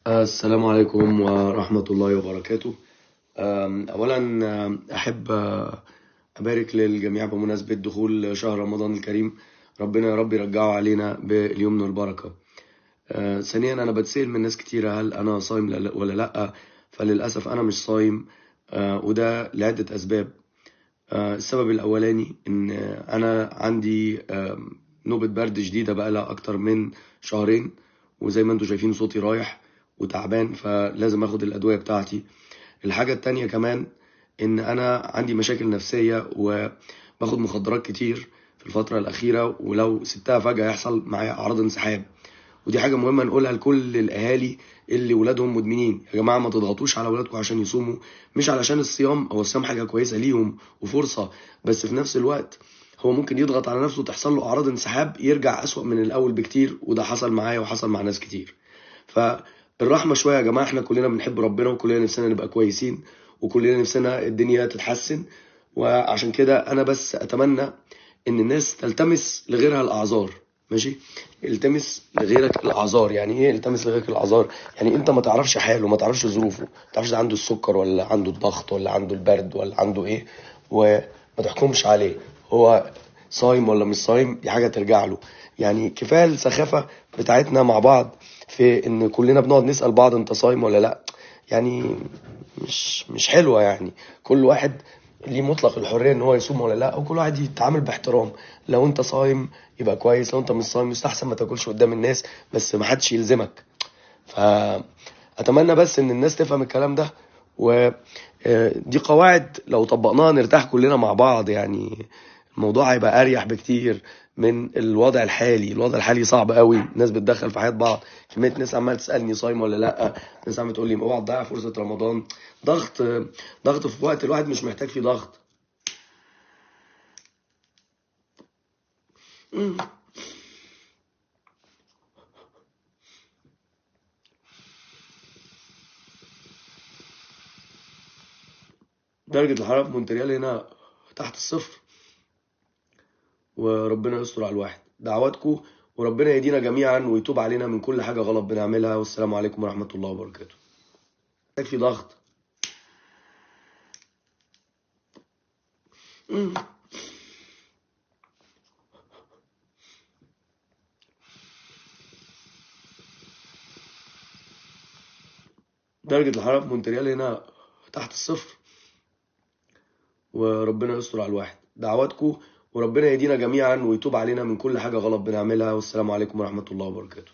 السلام عليكم ورحمة الله وبركاته. أولا، أحب أبارك للجميع بمناسبة دخول شهر رمضان الكريم. ربنا يا رب يرجعه علينا باليمن والبركة. ثانيا، أنا بتسأل من ناس كتيرة هل أنا صايم ولا لأ. فللأسف أنا مش صايم، وده لعدة أسباب. السبب الأولاني إن أنا عندي نوبة برد شديدة بقالها أكتر من شهرين، وزي ما انتوا شايفين صوتي رايح وتعبان، فلازم اخد الأدوية بتاعتي. الحاجة التانية كمان إن أنا عندي مشاكل نفسية وباخد مخدرات كتير في الفترة الأخيرة، ولو سبتها فجأة يحصل معايا أعراض انسحاب. ودي حاجة مهمة نقولها لكل الأهالي اللي ولادهم مدمنين. يا جماعة، ما تضغطوش على ولادكم عشان يصوموا، مش علشان الصيام. هو الصيام حاجة كويسة ليهم وفرصة، بس في نفس الوقت هو ممكن يضغط على نفسه تحصل له أعراض انسحاب، يرجع أسوأ من الأول بكتير. وده حصل معايا وحصل مع ناس كتير. فالرحمة شوية يا جماعة، احنا كلنا بنحب ربنا وكلنا نفسنا نبقى كويسين وكلنا نفسنا الدنيا تتحسن. وعشان كده أنا بس أتمنى إن الناس تلتمس لغيرها الأعذار. ماشي؟ التمس لغيرك الاعذار. يعني ايه التمس لغيرك الاعذار؟ يعني انت ما تعرفش حاله، ما تعرفش ظروفه، ما تعرفش ده عنده السكر ولا عنده الضغط ولا عنده البرد ولا عنده ايه، وما تحكمش عليه هو صايم ولا مش صايم. دي حاجه ترجع له. يعني كفايه السخافه بتاعتنا مع بعض في ان كلنا بنقعد نسال بعض انت صايم ولا لا. يعني مش حلوه. يعني كل واحد ليه مطلق الحريه ان هو يصوم ولا لا، وكل واحد يتعامل باحترام. لو انت صايم يبقى كويس، لو انت مش صايم يستحسن ما تاكلش قدام الناس، بس ما حدش يلزمك. فاتمنى بس ان الناس تفهم الكلام ده، ودي قواعد لو طبقناها نرتاح كلنا مع بعض. يعني الموضوع هيبقى اريح بكتير من الوضع الحالي. الوضع الحالي صعب قوي، الناس بتدخل في حياة بعض. كمية ناس عمالة تسألني صايم ولا لا، ناس عمالة تقول لي اوعى تضيع فرصة رمضان. ضغط، ضغط في وقت الواحد مش محتاج فيه ضغط. درجة الحرارة في مونتريال هنا تحت الصفر، وربنا يستر على الواحد. دعواتكم، وربنا يهدينا جميعا ويتوب علينا من كل حاجة غلط بنعملها. والسلام عليكم ورحمة الله وبركاته. محتاج في ضغط. درجة الحرارة في مونتريال هنا تحت الصفر، وربنا يستر على الواحد. دعواتكم، وربنا يهدينا جميعا ويتوب علينا من كل حاجة غلط بنعملها. والسلام عليكم ورحمة الله وبركاته.